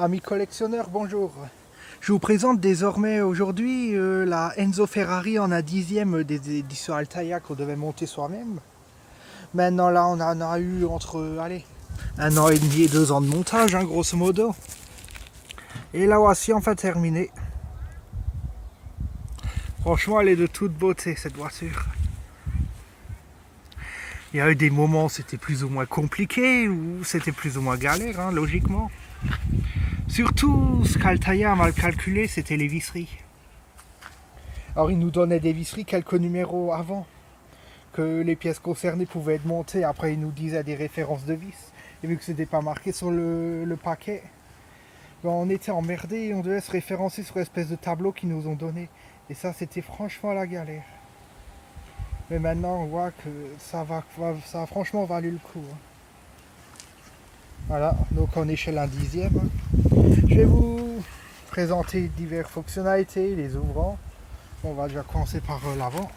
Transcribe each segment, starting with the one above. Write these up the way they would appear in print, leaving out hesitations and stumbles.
Amis collectionneurs, bonjour. Je vous présente désormais aujourd'hui la Enzo Ferrari en a 10e des éditions Altaïa qu'on devait monter soi-même. Maintenant là on en a eu entre un an et demi et 2 ans de montage, hein, grosso modo. Et la voici enfin terminée. Franchement elle est de toute beauté cette voiture. Il y a eu des moments où c'était plus ou moins compliqué, ou c'était plus ou moins galère, hein, logiquement. Surtout, ce qu'Altaïa a mal calculé, c'était les visseries. Alors, il nous donnait des visseries quelques numéros avant, que les pièces concernées pouvaient être montées. Après, il nous disait des références de vis. Et vu que c'était pas marqué sur le paquet, ben, on était emmerdés et on devait se référencer sur l'espèce de tableau qu'ils nous ont donné. Et ça, c'était franchement la galère. Mais maintenant, on voit que ça a franchement valu le coup. Hein. Voilà, donc on est chez l'un 10e. Je vais vous présenter diverses fonctionnalités, les ouvrants. On va déjà commencer par l'avant.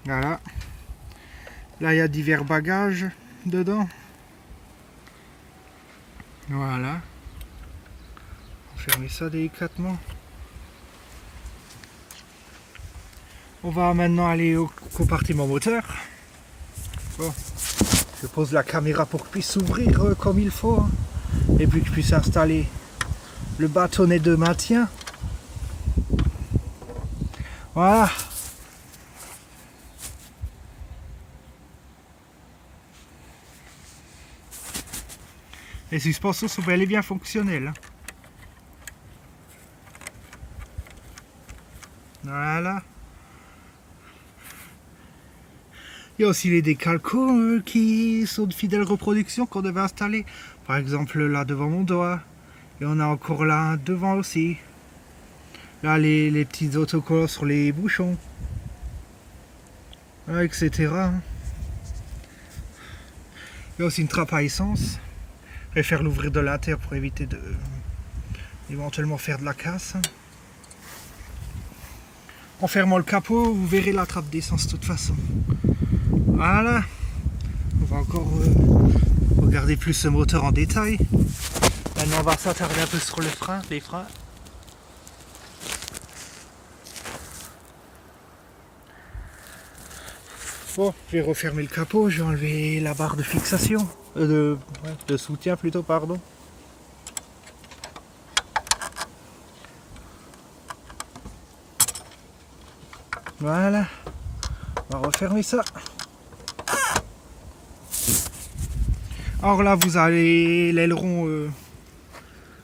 Voilà. Là, il y a divers bagages dedans. Voilà. On va fermer ça délicatement. On va maintenant aller au compartiment moteur. Bon. Je pose la caméra pour qu'il puisse s'ouvrir comme il faut. Hein. Et puis que je puisse installer le bâtonnet de maintien. Voilà. Les suspensions sont bel et bien fonctionnelles. Hein. Voilà. Il y a aussi les décalcos qui sont de fidèles reproductions qu'on devait installer. Par exemple là devant mon doigt. Et on a encore là devant aussi. Là les petits autocollants sur les bouchons. Etc. Il y a aussi une trappe à essence. Je vais faire l'ouvrir de l'intérieur pour éviter de éventuellement faire de la casse. En fermant le capot, vous verrez la trappe d'essence de toute façon. Voilà. On va encore regarder plus ce moteur en détail. Maintenant on va s'attarder un peu sur les freins. Bon, je vais refermer le capot, je vais enlever la barre de fixation, de soutien plutôt, pardon. Voilà, on va refermer ça. Alors là, vous avez l'aileron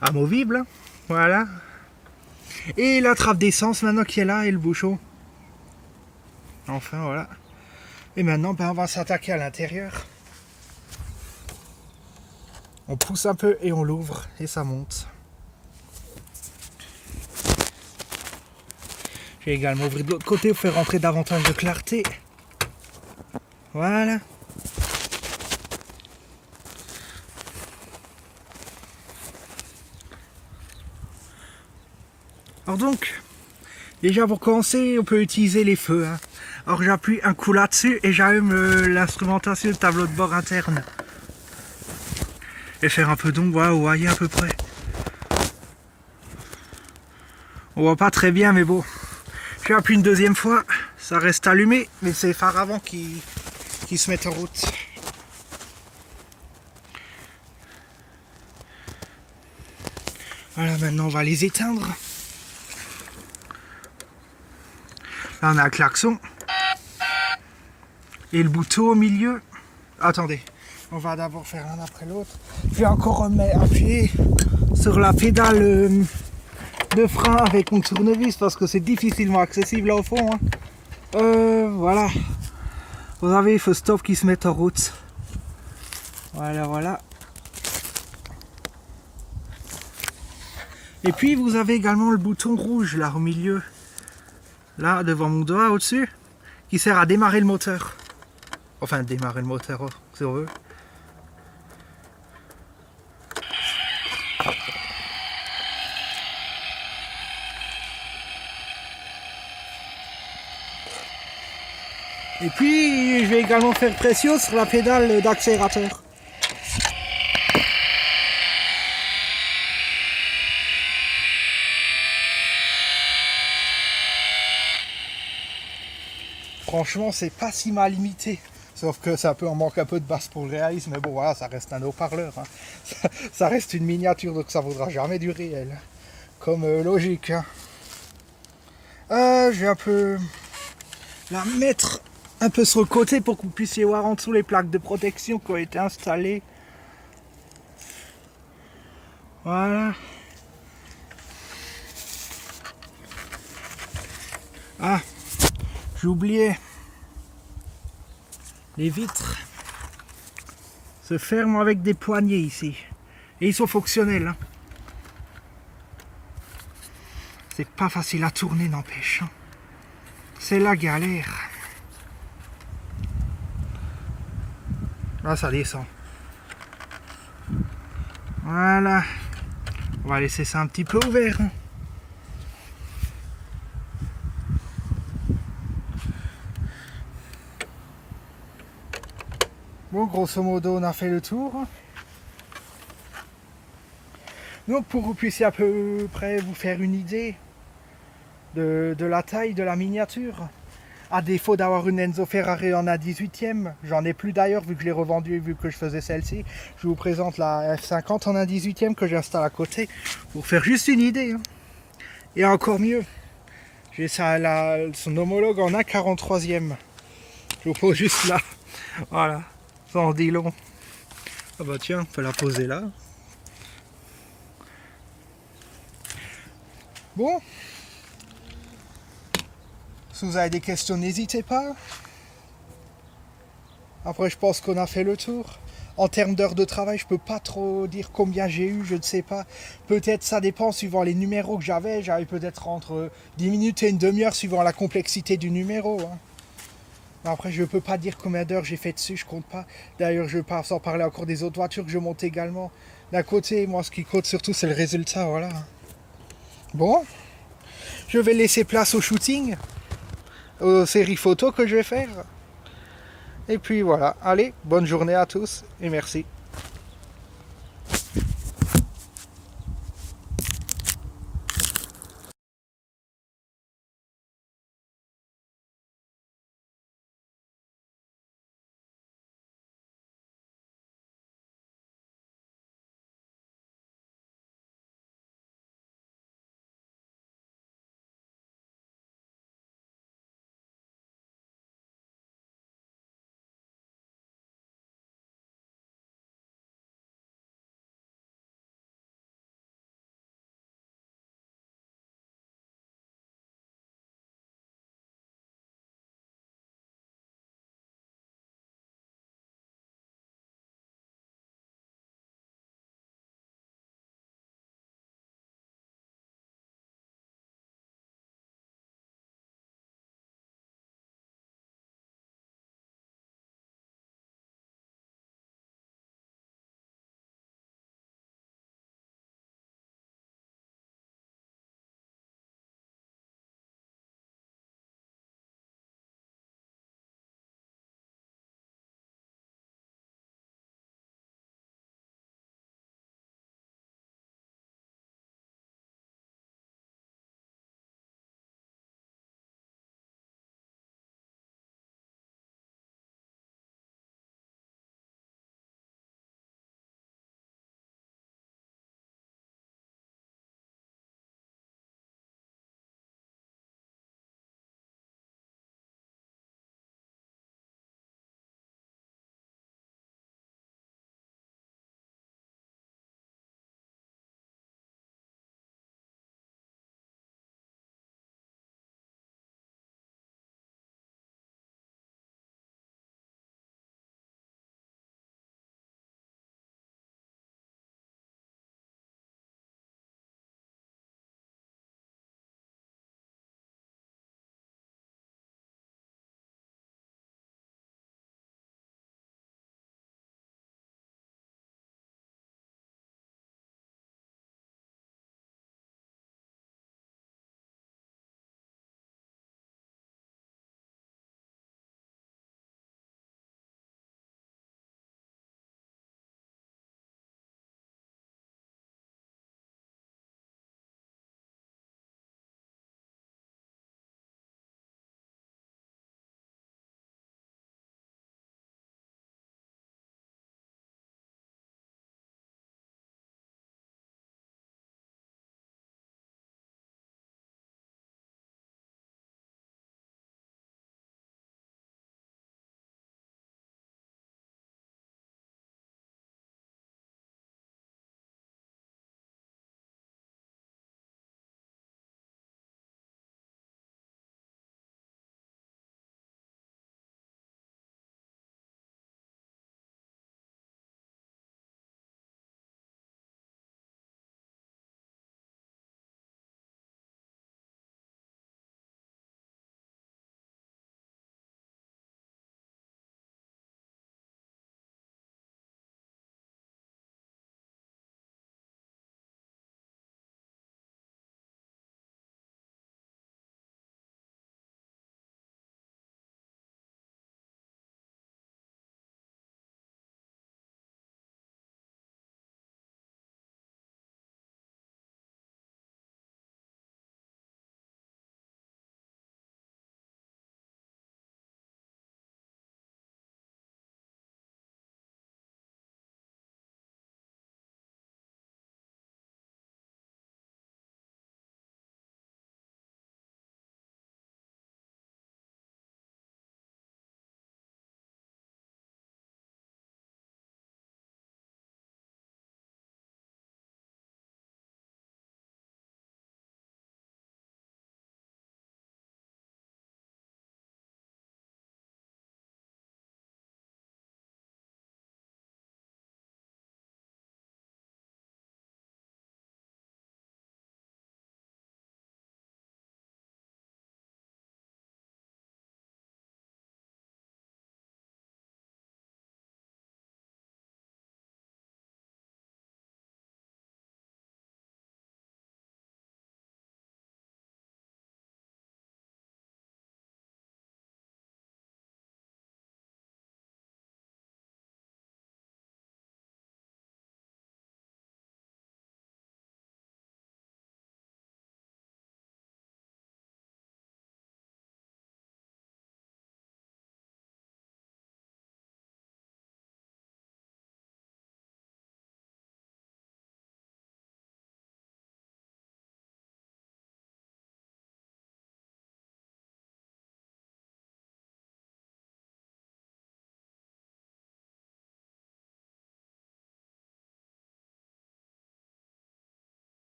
amovible, hein. Voilà. Et la trappe d'essence maintenant qui est là et le bouchon. Enfin, voilà. Et maintenant, on va s'attaquer à l'intérieur. On pousse un peu et on l'ouvre et ça monte. Je vais également ouvrir de l'autre côté pour faire rentrer davantage de clarté. Voilà. Alors donc, déjà pour commencer, on peut utiliser les feux. Hein. Alors j'appuie un coup là-dessus et j'allume l'instrumentation du tableau de bord interne. Et faire un peu d'ombre, voilà, vous voyez à peu près. On voit pas très bien, mais bon. J'appuie une deuxième fois, ça reste allumé, mais c'est les phares avant qui se mettent en route. Voilà, maintenant on va les éteindre. Là on a un klaxon. Et le bouton au milieu. Attendez, on va d'abord faire l'un après l'autre. Puis encore appuyer sur la pédale de frein avec mon tournevis parce que c'est difficilement accessible là au fond. Hein. Voilà. Vous avez les feux stop qui se mettent en route. Voilà. Et puis vous avez également le bouton rouge là au milieu. Là devant mon doigt au-dessus. Qui sert à démarrer le moteur. Enfin démarrer le moteur si on veut. Et puis je vais également faire pression sur la pédale d'accélérateur. Franchement, c'est pas si mal imité. Sauf que ça peut en manquer un peu de basse pour le réalisme, mais bon, voilà, ça reste un haut-parleur. Hein. Ça reste une miniature, donc ça ne vaudra jamais du réel. Comme logique. Hein. Je vais un peu la mettre un peu sur le côté pour que vous puissiez voir en dessous les plaques de protection qui ont été installées. Voilà. Ah, j'ai oublié. Les vitres se ferment avec des poignées ici. Et ils sont fonctionnels. Hein. C'est pas facile à tourner, n'empêche. Hein. C'est la galère. Là, ça descend. Voilà. On va laisser ça un petit peu ouvert. Hein. Bon, grosso modo, on a fait le tour. Donc, pour que vous puissiez à peu près vous faire une idée de la taille de la miniature, à défaut d'avoir une Enzo Ferrari en A18e, j'en ai plus d'ailleurs vu que je l'ai revendue vu que je faisais celle-ci, je vous présente la F50 en A18e que j'installe à côté pour faire juste une idée. Hein. Et encore mieux, j'ai son homologue en A43e. Je vous pose juste là. Voilà. Ça en dit long. Ah bah tiens, on peut la poser là. Bon. Si vous avez des questions, n'hésitez pas. Après, je pense qu'on a fait le tour. En termes d'heures de travail, je peux pas trop dire combien j'ai eu, je ne sais pas. Peut-être ça dépend suivant les numéros que j'avais. J'avais peut-être entre 10 minutes et une demi-heure suivant la complexité du numéro. Hein. Après, je ne peux pas dire combien d'heures j'ai fait dessus, je compte pas. D'ailleurs, je ne vais pas sans parler encore des autres voitures que je monte également. D'un côté, moi, ce qui compte surtout, c'est le résultat, voilà. Bon, je vais laisser place au shooting, aux séries photos que je vais faire. Et puis voilà, allez, bonne journée à tous et merci.